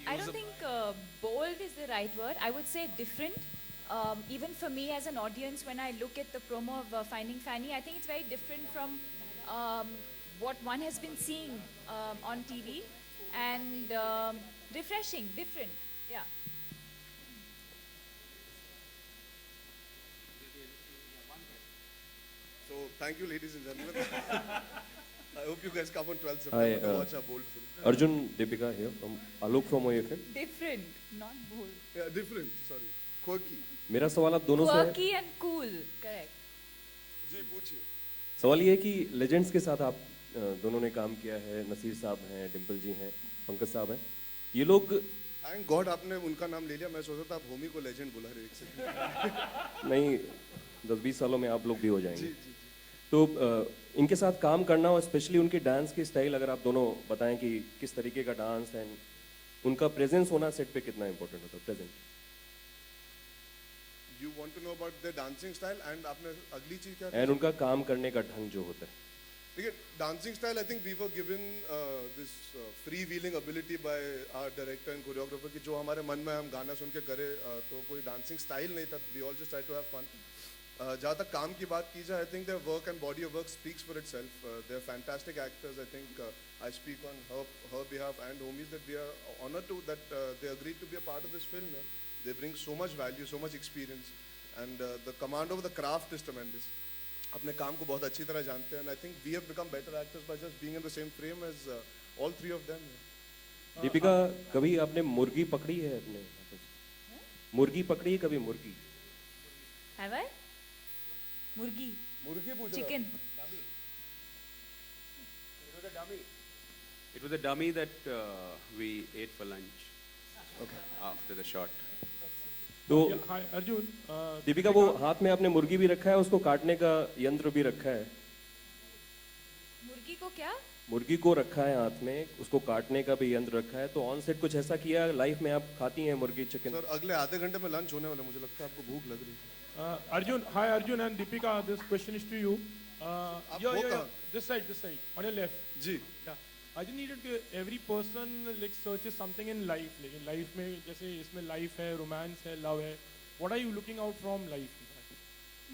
I don't think bold is the right word. I would say different. Even for me as an audience, when I look at the promo of Finding Fanny, I think it's very different from what one has been seeing on TV, and refreshing, different. Yeah. So thank you, ladies and gentlemen. I hope you guys come on 12th Hi, September to watch our bold film. Arjun Deepika here from Alok from OFM. Different, not bold. Yeah, different. Sorry, quirky. मेरा सवाल आप दोनों से है। Quirky and cool. Correct. जी पूछिए. सवाल ये है कि लेजेंड्स के साथ आप दोनों ने काम किया है। नसीर साहब हैं, डिम्पल जी हैं, पंकज साहब हैं। ये लोग थैंक गॉड आपने उनका नाम ले लिया. मैं सोचा था आप होमी को लेजेंड बुला रहे एक सेकंड. नहीं 10-20 सालों में आप लोग भी हो जाएंगे। जी जी. तो इनके साथ काम करना और स्पेशली उनके डांस की स्टाइल अगर आप दोनों बताएं कि किस तरीके का डांस है, उनका प्रेजेंस होना सेट पे कितना इंपॉर्टेंट होता है present. You want to know about their dancing style and आपने अगली चीज क्या? एंड उनका काम करने का ढंग जो होता है। देखिए dancing style I think we were given this freewheeling ability by our director and choreographer कि जो हमारे मन में हम गाना सुन के करें तो कोई dancing style नहीं था. We all just try to have fun. जहाँ तक काम की बात की जाए I think their work and body of work speaks for itself. They're fantastic actors. I think I speak on her behalf and homies that we are honored to that they agreed to be a part of this film. They bring so much value, so much experience, and the command over the craft is tremendous. अपने काम को बहुत अच्छी तरह जानते हैं, and I think we have become better actors by just being in the same frame as all three of them. Deepika कभी आपने मुर्गी पकड़ी है अपने? मुर्गी पकड़ी है कभी? मुर्गी Have I? Murgi. मुर्गी पूछ रहा है. Chicken. It was a dummy that we ate for lunch. Okay. After the shot. तो Hi, Arjun. दीपिका वो हाथ में आपने मुर्गी भी रखा है, उसको काटने का यंत्र भी रखा है। मुर्गी को क्या? मुर्गी को रखा है हाथ में, उसको काटने का भी यंत्र रखा है। तो ऑन सेट कुछ ऐसा किया लाइफ में? आप खाती हैं मुर्गी चिकन? सर अगले आधे घंटे में लंच होने वाला, मुझे लगता है आपको भूख लग रही है. Arjun, hi Arjun and Deepika. This question is to you. आप Yeah, वो yeah, कहाँ? yeah. This side, on your left. Ji. Yeah. I just needed to every person like searches something in life. Like in life में जैसे इसमें life है, romance है, love है. What are you looking out from life?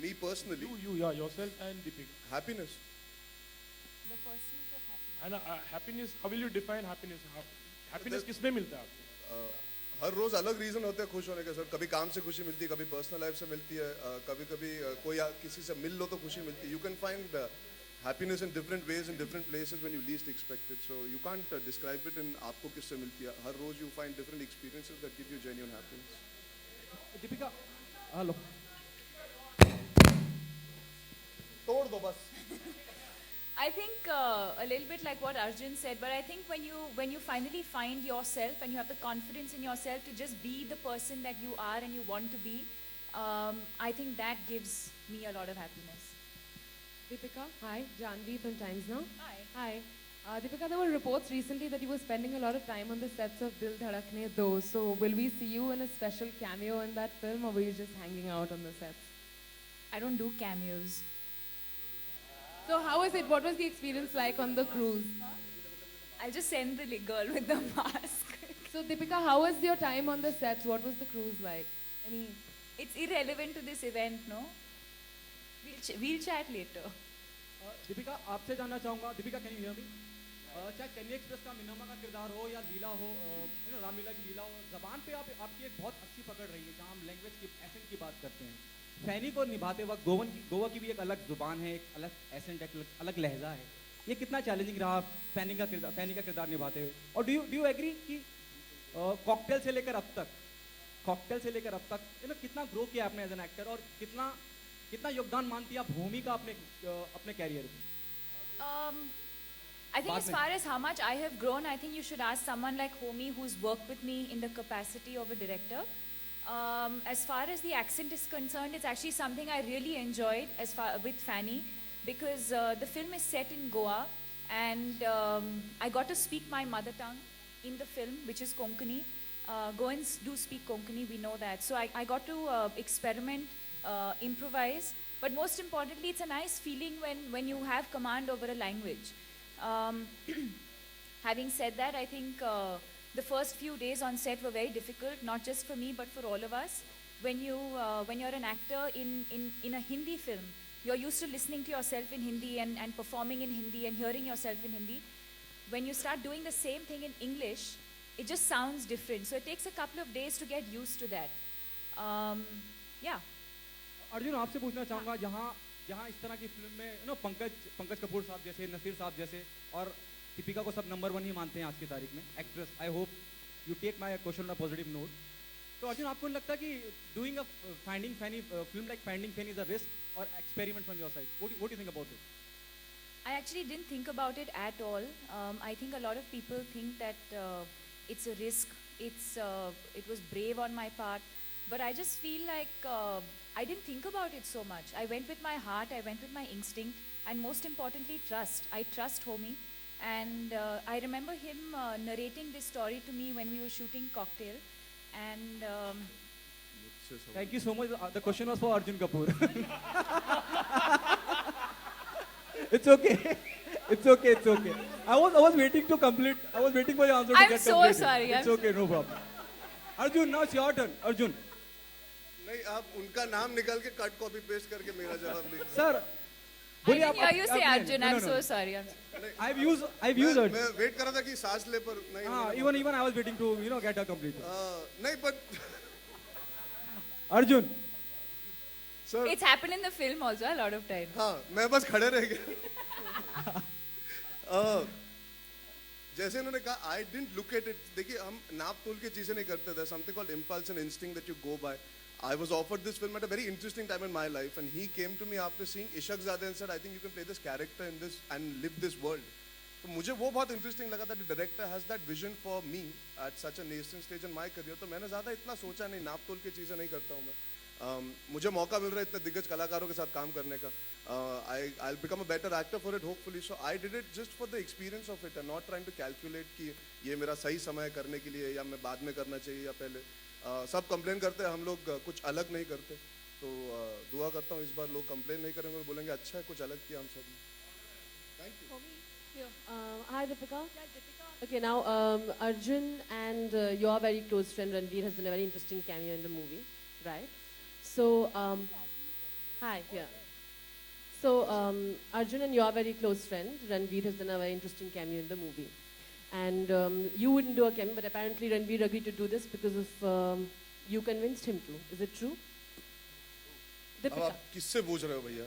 Me personally, You, yeah, yourself and Deepika. happiness. The pursuit of happiness. And happiness. How will you define happiness? Happiness The- किसमें मिलता है आपको? हर रोज अलग reason होते हैं खुश होने के. सर कभी काम से खुशी मिलती है, कभी पर्सनल लाइफ से मिलती है, कभी कभी कोई किसी से मिल लो तो खुशी मिलती है. You can find happiness in different ways in different places when you least expect it. So you can't describe it in आपको किससे मिलती है. हर रोज you find different experiences that give you genuine happiness. Deepika hello तोड़ दो बस. I think a little bit like what Arjun said, but I think when you finally find yourself and you have the confidence in yourself to just be the person that you are and you want to be, I think that gives me a lot of happiness. Deepika, hi, Janvi from Times Now. Hi. Hi. Deepika, there were reports recently that you were spending a lot of time on the sets of Dil Dhadakne Do. So will we see you in a special cameo in that film, or were you just hanging out on the sets? I don't do cameos. So how was it? What was the experience like on the cruise? I'll just send the girl with the mask. So Deepika, how was your time on the sets? What was the cruise like? Any? It's irrelevant to this event, no? We'll chat later. Deepika आपसे जानना चाहूँगा. Deepika can you hear me? चाहे Chennai express का मिनोमा का किरदार हो या लीला हो, रामलीला की लीला हो, जबान पे आपकी एक बहुत अच्छी पकड़ रही है जहाँ हम लैंग्वेज की एसेंट की बात करते हैं. फैनी को निभाते वक्त गोवा की भी एक अलग जुबान है, एक अलग एसेंट, एक अलग लहजा है. ये कितना चैलेंजिंग रहा फैनी का किरदार निभाते हुए? और डू यू एग्री कि कॉकटेल से लेकर अब तक कितना ग्रो किया आपने एज एन एक्टर, और कितना योगदान मानती है आप भूमि का अपने कैरियर में? I think as far as how much I have grown, I think you should ask someone like Homi who's worked with me in the capacity of a director. As far as the accent is concerned, it's actually something I really enjoyed with Fanny, because the film is set in Goa, and I got to speak my mother tongue in the film, which is Konkani. Goans do speak Konkani, we know that. So I got to experiment, improvise, but most importantly, it's a nice feeling when you have command over a language. Having said that, I think the first few days on set were very difficult, not just for me but for all of us. When you're an actor in a Hindi film, you're used to listening to yourself in Hindi and performing in Hindi and hearing yourself in Hindi. When you start doing the same thing in English, it just sounds different. So it takes a couple of days to get used to that. Yeah. Arjun आपसे पूछना चाहूँगा जहाँ जहाँ इस तरह की film में पंकज कपूर साहब जैसे, नसीर साहब जैसे, और दीपिका को सब नंबर 1 ही मानते हैं आज की तारीख में actress. I hope you take my question on a positive note. तो अर्जुन, आपको नहीं लगता कि doing a Finding Fanny film like Finding Fanny is a risk और experiment from your side? What do you think about it? I actually didn't think about it at all. I think a lot of people think that it's a risk. It was brave on my part, but I just feel like I didn't think about it so much. I went with my heart. I went with my instinct, and most importantly, trust. I trust Homie, and I remember him narrating this story to me when we were shooting Cocktail, and. Thank you so much. The question was for Arjun Kapoor. It's okay. It's okay. It's okay. I was waiting to complete. I was waiting for your answer to I'm get so completed. sorry. It's okay. No problem. Arjun, now it's your turn. Arjun. नहीं, आप उनका नाम निकाल के cut copy paste करके मेरा जवाब लिख दो. Sir. I didn't hear you say Arjun. No, I'm no, so no. sorry. I've used Arjun. मैं वेट कर रहा था कि सांस ले पर नहीं. Even I was waiting to get her completed. नहीं, but Arjun. Sir It's happened in the film also a lot of times. हाँ, मैं बस खड़े रह गया. जैसे इन्होंने कहा, I didn't look at it. देखिए, हम नाप तोल के चीजें नहीं करते. There's something called impulse and instinct that you go by. I was offered this film at a very interesting time in my life, and he came to me after seeing Ishaq Zade and said, I think you can play this character in this and live this world. तो मुझे वो बहुत interesting लगा that the director has that vision for me at such a nascent stage in my career. तो मैंने ज़्यादा इतना सोचा नहीं, नाप तोल की चीज़ें नहीं करता हूँ मैं. मुझे मौका मिल रहा है इतने दिग्गज कलाकारों के साथ काम करने का. I'll become a better actor for it hopefully. So I did it just for the experience of it and not trying to calculate कि ये मेरा सही समय करने के लिए या मैं बाद में करना चाहिए या पहले. सब कंप्लेन करते हैं, हम लोग कुछ अलग नहीं करते. तो दुआ करता हूँ इस बार लोग कंप्लेन नहीं करेंगे और बोलेंगे अच्छा है, कुछ अलग किया हम सब. Thank you. Hi, Deepika. Okay, now Arjun and your very close friend Ranveer has done a very interesting cameo in the movie, right? So, hi, yeah. So, Arjun and your very close friend Ranveer has done a very interesting cameo in the movie. And you wouldn't do a cameo, but apparently Ranveer agreed to do this because of you convinced him to. Is it true? अब Deepika. आप किससे पूछ रहे हो भैया?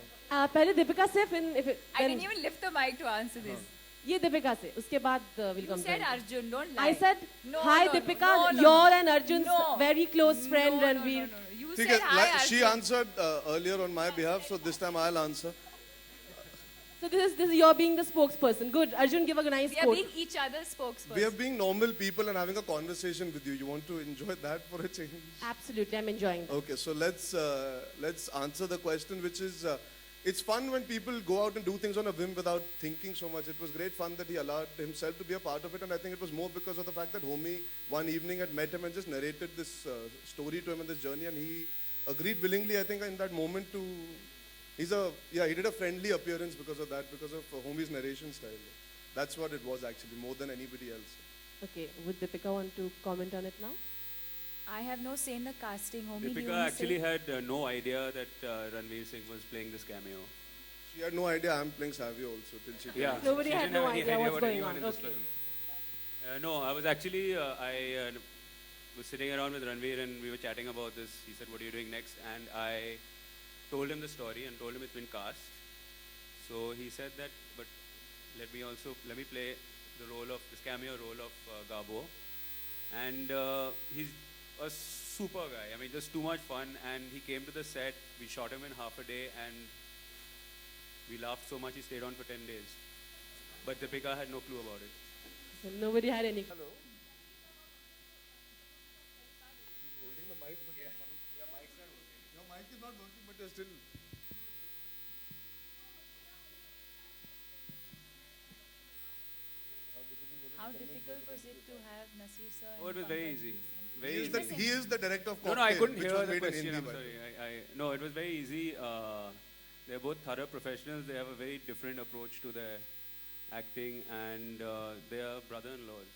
पहले दीपिका से, फिर I didn't even lift the mic to answer this. ये दीपिका से, उसके बाद we'll You come to said Ranveer. Arjun, don't lie. I said, No, hi no, no, Deepika, no, no, your no. and Arjun's No. very close friend No, Ranveer. no. You ठीक said hi, है, she Arjun. answered earlier on my behalf, so this time I'll answer. So this is your being the spokesperson. Good. Arjun, give a nice We are quote. being each other's spokesperson. We are being normal people and having a conversation with you. You want to enjoy that for a change? Absolutely, I'm enjoying that. Okay, so let's answer the question, which is it's fun when people go out and do things on a whim without thinking so much. It was great fun that he allowed himself to be a part of it, and I think it was more because of the fact that Homie one evening had met him and just narrated this story to him and this journey, and he agreed willingly. I think in that moment to he did a friendly appearance because of that, because of Homie's narration style. That's what it was actually, more than anybody else. Okay, would Deepika want to comment on it now? I have no say in the casting. Homie, do you Deepika wanna actually say? had no idea that Ranveer Singh was playing this cameo. She had no idea I'm playing Savio also till she told Yeah, me. Nobody she had didn't no have any idea what's about going anyone on. in this Okay. film. No, I was actually, I was sitting around with Ranveer and we were chatting about this. He said, what are you doing next? And I told him the story and told him it's been cast. So he said that, but let me play the role of, this cameo role of Gabo. And he's a super guy. I mean, just too much fun. And he came to the set, we shot him in half a day and we laughed so much he stayed on for 10 days. But Deepika had no clue about it. So nobody had any. Hello. Your mic is not working, but you're still. How difficult was it to have Nasir sir? Oh, it and was very Pankaj easy. please? Very He is, easy. he is the director of No, Cocktail, no, I couldn't which hear was the made in question. Hindi. I'm by the sorry. way. No, it was very easy. They're both thorough professionals. They have a very different approach to their acting, and they are brother-in-laws.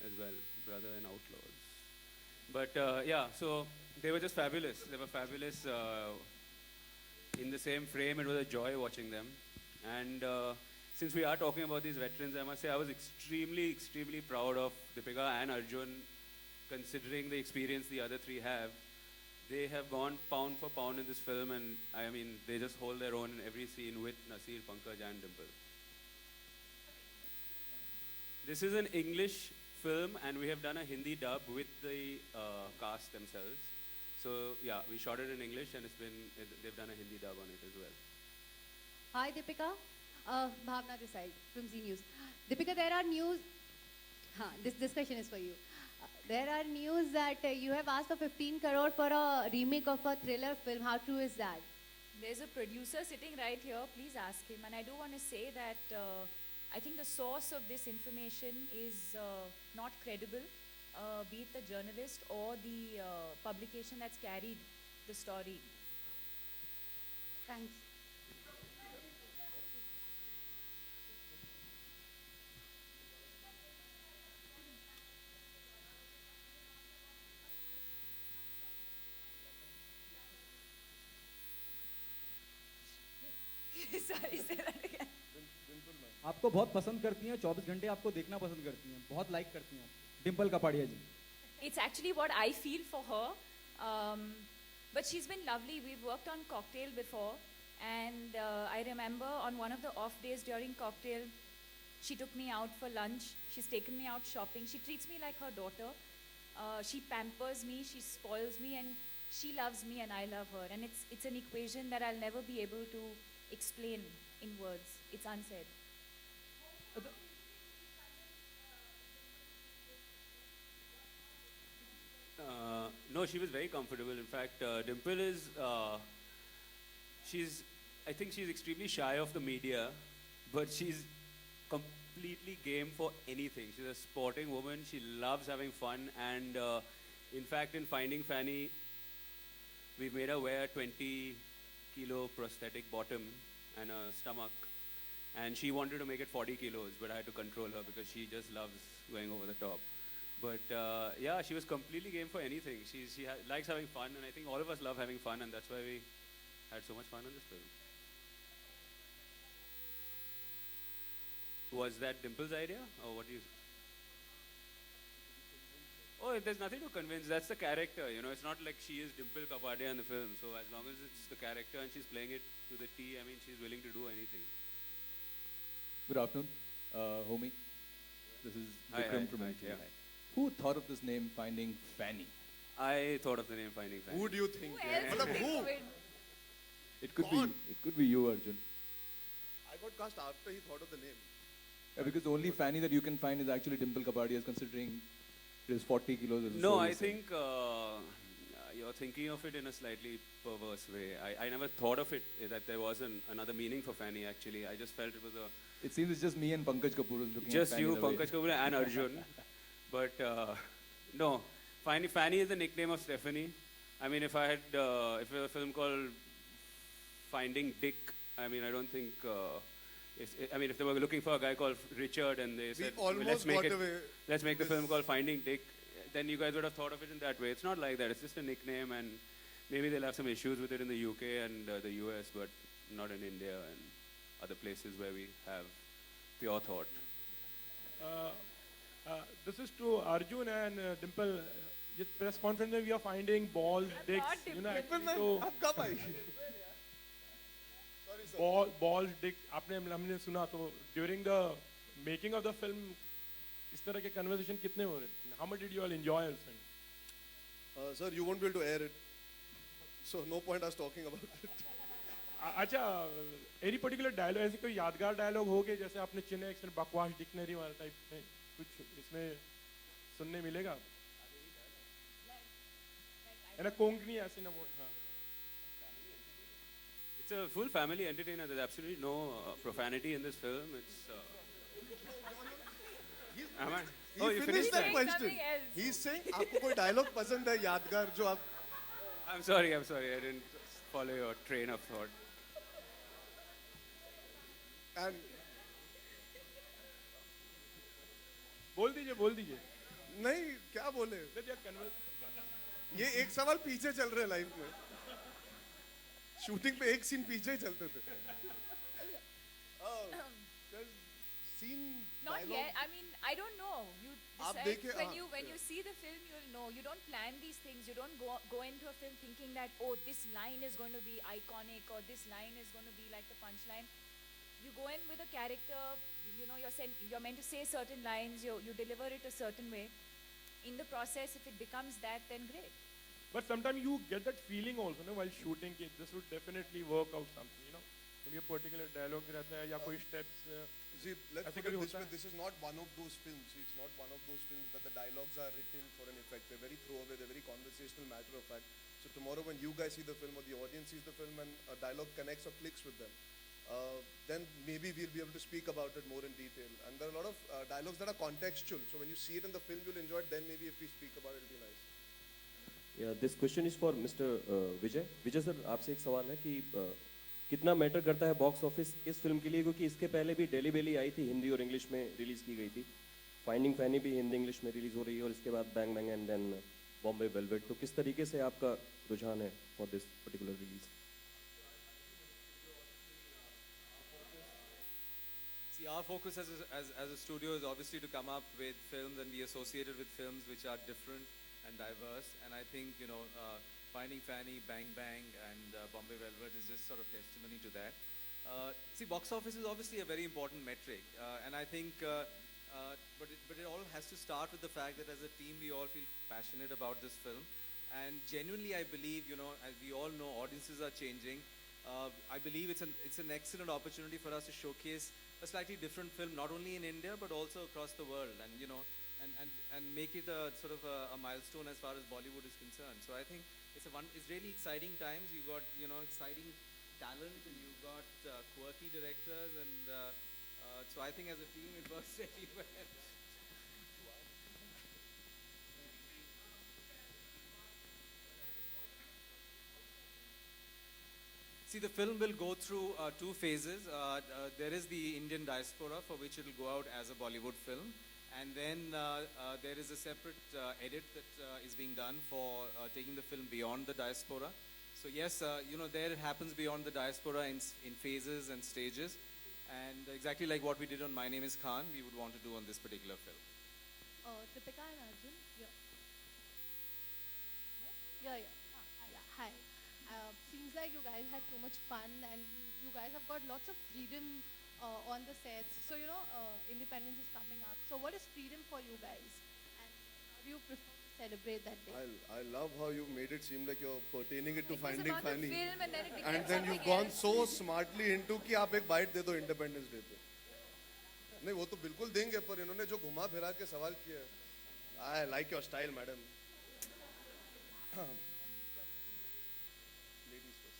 as well, Brother and Outlaws. But yeah, so they were just fabulous. They were fabulous in the same frame. It was a joy watching them. And since we are talking about these veterans, I must say I was extremely, extremely proud of Deepika and Arjun, considering the experience the other three have. They have gone pound for pound in this film, and I mean, they just hold their own in every scene with Nasir, Pankaj, and Dimple. This is an English film, and we have done a Hindi dub with the cast themselves. So yeah, we shot it in English, and they've done a Hindi dub on it as well. Hi, Deepika. Bhavna this side from Z News. Deepika, there are news. This discussion is for you. There are news that you have asked for 15 crore for a remake of a thriller film. How true is that? There's a producer sitting right here. Please ask him. And I do want to say that I think the source of this information is not credible, be it the journalist or the publication that's carried the story. Thanks. Sorry, say that again. आपको बहुत पसंद करती हैं, 24 घंटे आपको देखना पसंद करती हैं, बहुत लाइक करती हैं आप। डिम्पल कपाड़िया जी। It's actually what I feel for her. But she's been lovely. We've worked on Cocktail before. And I remember on one of the off days during Cocktail, she took me out for lunch. She's taken me out shopping. She treats me like her daughter. She pampers me, she spoils me, and she loves me and I love her. And it's an equation that I'll never be able to explain in words. It's unsaid. No, she was very comfortable. In fact, Dimple is, I think she's extremely shy of the media, but she's completely game for anything. She's a sporting woman. She loves having fun. And in fact, in Finding Fanny, we've made her wear a 20-kilo prosthetic bottom and a stomach. And she wanted to make it 40 kilos, but I had to control her because she just loves going over the top. But yeah, she was completely game for anything. She likes having fun, and I think all of us love having fun, and that's why we had so much fun on this film. Was that Dimple's idea, or what do you? Oh, there's nothing to convince. That's the character, you know. It's not like she is Dimple Kapadia in the film. So as long as it's the character and she's playing it to the T, I mean, she's willing to do anything. Good afternoon, homie. This is Hi, Vikram hi, from hi, NTA. yeah. Who thought of this name, Finding Fanny? I thought of the name Finding Fanny. Who do you think? Who else Matlab, would think who? of it? It could be you, Arjun. I got cast after he thought of the name. Yeah, because the only Fanny that you can find is actually Dimple Kapadia, considering it is 40 kilos. As a No, solo I singer. think you're thinking of it in a slightly perverse way. I never thought of it that there was another meaning for Fanny. Actually, I just felt it was a It seems it's just me and Pankaj Kapoor who's looking just at Fanny you, in a way. Pankaj Kapoor, and Arjun. But no, Fanny is the nickname of Stephanie. I mean, if I had, if it was a film called Finding Dick, I mean, I don't think. I mean, if they were looking for a guy called Richard and they said, well, almost got away let's make the this- film called Finding Dick, then you guys would have thought of it in that way. It's not like that. It's just a nickname, and maybe they'll have some issues with it in the UK and the US, but not in India and other places where we have pure thought. This is to Arjun and Dimple. This press conference में we are finding balls, dicks, not you know, Dimple. actually, so आप कब आई? Sorry, sir. balls, dick. आपने हमने सुना तो during the making of the film इस तरह के conversation कितने हो रहे थे? How much did you all enjoy this thing? Sir, you won't be able to air it. So no point us talking about it. अच्छा, any particular dialogue ऐसे कोई यादगार dialogue हो गए जैसे आपने चिन्ह एक बकवास डिक्शनरी वाला टाइप में कुछ इसमें सुनने मिलेगा? है ना कोंकणी ऐसे ना वो हाँ. It's a full family entertainer. There's absolutely no profanity in this film. It's. Am I? Oh, you finished that that? Saying question. something else. He's saying आपको कोई dialogue पसंद है यादगार जो आप I'm sorry. I didn't follow your train of thought. and बोल दीजिए नहीं क्या बोले ये एक सवाल पीछे चल रहे लाइफ में शूटिंग पे एक सीन पीछे ही चलते थे scene Not yet. I mean, I don't know. You आप decide देखिए, when हाँ, you see the film, you'll know. You don't plan these things. You don't go into a film thinking that, oh, this line is going to be iconic or this line is going to be like the punchline. You go in with a character. You know, you're meant to say certain lines. You deliver it a certain way. In the process, if it becomes that, then great. But sometimes you get that feeling also, no, while shooting कि this would definitely work out something, you know. maybe a particular dialogue रहता है या कोई steps. See, let's ऐसे put it कभी this होता way, है? this is not one of those films. See, it's not one of those films that the dialogues are written for an effect. They're very throwaway, they're very conversational, matter of fact. So tomorrow when you guys see the film or the audience sees the film and a dialogue connects or clicks with them, then maybe we'll be able to speak about it more in detail. And there are a lot of dialogues that are contextual. So when you see it in the film, you'll enjoy it. Then maybe if we speak about it, it'll be nice. Yeah, this question is for Mr. Vijay. Vijay sir, आपसे एक सवाल है कि कितना matter करता है box office इस film के लिए, क्योंकि इसके पहले भी डेली बेली आई थी, हिंदी और इंग्लिश में रिलीज की गई थी. फाइंडिंग फैनी भी हिंदी इंग्लिश में रिलीज हो रही है और इसके बाद Bang Bang and then Bombay Velvet. तो किस तरीके से आपका रुझान है for this particular release? See, our focus as a studio is obviously to come up with films and be associated with films which are different and diverse. And I think, you know, Finding Fanny, Bang Bang, and Bombay Velvet is just sort of testimony to that. See, box office is obviously a very important metric. And I think, but it all has to start with the fact that as a team, we all feel passionate about this film. And genuinely, I believe, you know, as we all know, audiences are changing. I believe it's an excellent opportunity for us to showcase a slightly different film, not only in India but also across the world, and you know, and make it a sort of a milestone as far as Bollywood is concerned. So I think it's really exciting times. You've got, you know, exciting talent, and you've got quirky directors, and so I think as a team it works really well. See, the film will go through two phases. There is the Indian diaspora, for which it will go out as a Bollywood film. And then there is a separate edit that is being done for taking the film beyond the diaspora. So yes, you know, there it happens beyond the diaspora in phases and stages. And exactly like what we did on My Name is Khan, we would want to do on this particular film. Deepika and Arjun, yeah. Hi. Seems like you guys had so much fun, and you guys have got lots of freedom on the sets. So, you know, independence is coming up. So what is freedom for you guys? And how do you prefer to celebrate that day? I love how you made it seem like you're pertaining it to It was Finding about the Fanny. film and then it became And then something you've gone else. so smartly into कि आप एक bite दे दो independence day पे. नहीं वो तो बिल्कुल देंगे, पर इन्होंने जो घुमा फिरा के सवाल किया है, I like your style, madam. Ladies first.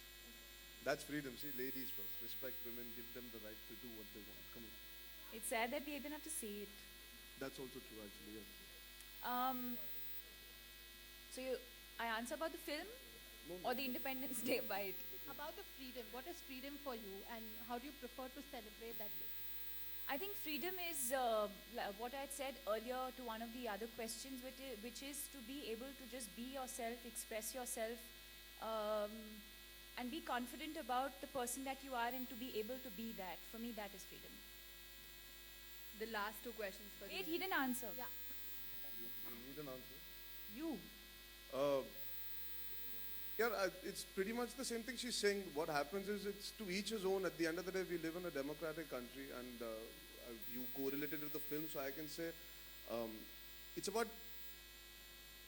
That's freedom. See, ladies first. Respect women. Give them the right to do what they want. Come on. It's sad that we even have to see it. That's also true, actually. Yeah. So I answer about the film or the Independence Day bite? About the freedom, what is freedom for you, and how do you prefer to celebrate that day? I think freedom is what I had said earlier to one of the other questions, which is to be able to just be yourself, express yourself, and be confident about the person that you are, and to be able to be that. For me, that is freedom. The last two questions for Wait, you. he didn't answer. Yeah. You need an answer. You. It's pretty much the same thing she's saying. What happens is it's to each his own. At the end of the day, we live in a democratic country, and you correlated with the film, so I can say it's about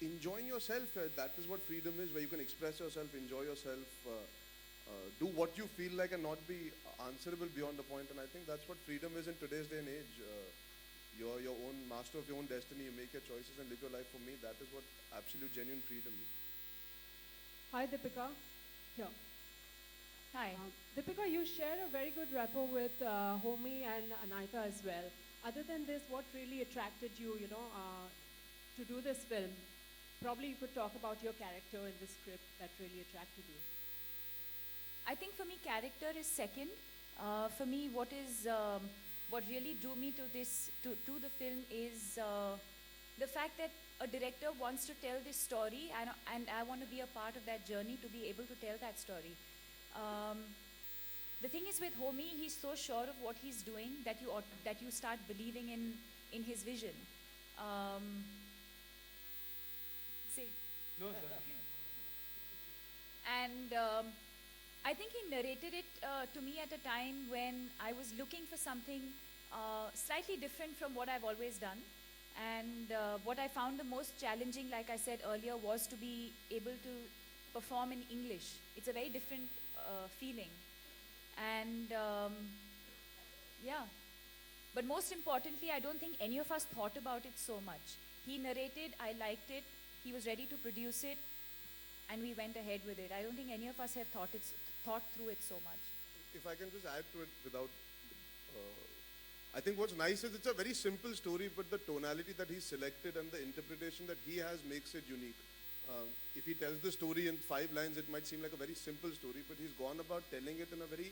enjoying yourself. That is what freedom is, where you can express yourself, enjoy yourself, do what you feel like, and not be answerable beyond a point. And I think that's what freedom is in today's day and age. You're your own master of your own destiny. You make your choices and live your life. For me, that is what absolute, genuine freedom is. Hi, Deepika. Here. Hi. Deepika, you share a very good rapport with Homi and Anaita as well. Other than this, what really attracted you, to do this film? Probably you could talk about your character in the script that really attracted you. I think for me, character is second. For me, what really drew me to the film is the fact that a director wants to tell this story, and I want to be a part of that journey to be able to tell that story. The thing is with Homi, he's so sure of what he's doing that you start believing in his vision. See. No, sir. And I think he narrated it to me at a time when I was looking for something slightly different from what I've always done. And what I found the most challenging, like I said earlier, was to be able to perform in English. It's a very different feeling. And yeah. But most importantly, I don't think any of us thought about it so much. He narrated, I liked it, he was ready to produce it, and we went ahead with it. I don't think any of us have thought through it so much. If I can just add to it without, I think what's nice is it's a very simple story, but the tonality that he selected and the interpretation that he has makes it unique. If he tells the story in 5 lines, it might seem like a very simple story, but he's gone about telling it in a very,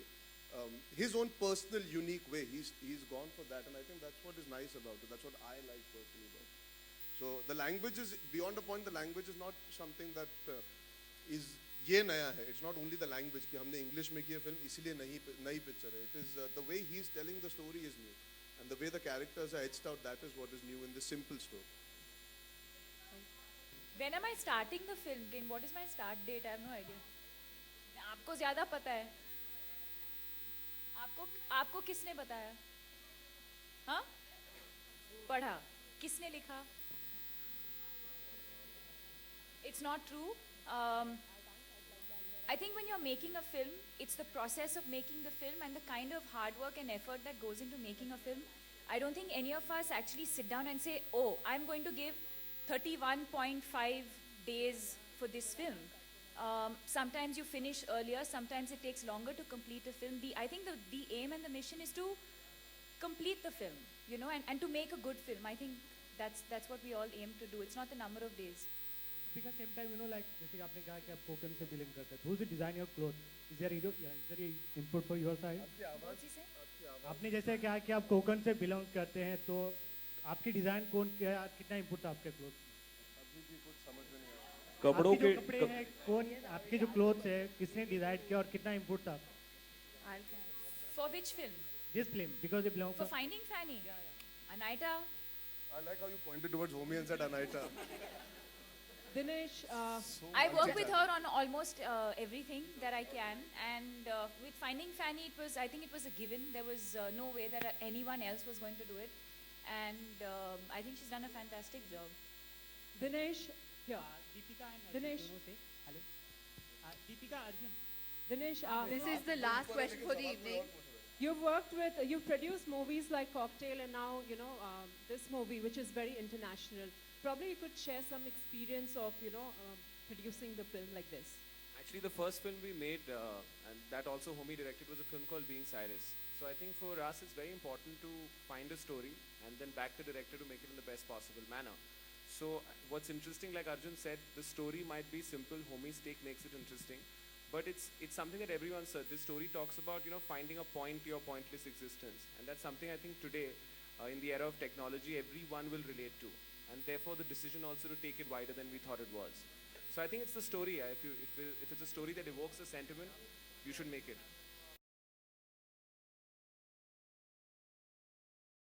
his own personal, unique way. He's gone for that, and I think that's what is nice about it. That's what I like personally about it. So the language is, beyond a point, the language is not something that is, ये नया है. It's not only the language कि हमने English में की film इसीलिए नई picture है. It is the way he's telling the story is new, and the way the characters are etched out, that is what is new in this simple story. When am I starting the film? What is my start date? I have no idea. आपको ज़्यादा पता है? आपको किसने बताया? हाँ? पढ़ा? किसने लिखा? It's not true. I think when you're making a film, it's the process of making the film and the kind of hard work and effort that goes into making a film. I don't think any of us actually sit down and say, oh, I'm going to give 31.5 days for this film. Sometimes you finish earlier, sometimes it takes longer to complete a film. I think the aim and the mission is to complete the film, you know, and to make a good film. I think that's what we all aim to do. It's not the number of days. Because same time, you know, like जैसे कि आपने कहा कि आप कोकन से billing करते हैं, who's the design your clothes? Is there any input for your side? आपने जैसे कहा कि आप कोकन से बिलोंग करते हैं, तो आपकी डिजाइन कितना input था आपके clothes? कपड़ों के कपड़े हैं, कौन आपके जो clothes है, किसने डिजाइन किया और कितना input था? For which film? This film, because it belongs for Finding Fanny. Anaita. I like how you pointed towards Homi and said Anaita. Dinesh, I work with her on almost everything that I can, and with Finding Fanny, I think it was a given. There was no way that anyone else was going to do it, and I think she's done a fantastic job. Dinesh, here. Deepika and Dinesh. Hello. Deepika, Arjun. Dinesh, This is the last question for the evening. You've produced movies like Cocktail and now, you know, this movie, which is very international. Probably you could share some experience of, you know, producing the film like this. Actually, the first film we made, and that also Homi directed, was a film called Being Cyrus. So I think for us, it's very important to find a story and then back the director to make it in the best possible manner. So what's interesting, like Arjun said, the story might be simple. Homi's take makes it interesting. But it's something that everyone said. This story talks about, you know, finding a point to your pointless existence. And that's something I think today, in the era of technology, everyone will relate to. And therefore, the decision also to take it wider than we thought it was. So I think it's the story. If it's a story that evokes a sentiment, you should make it.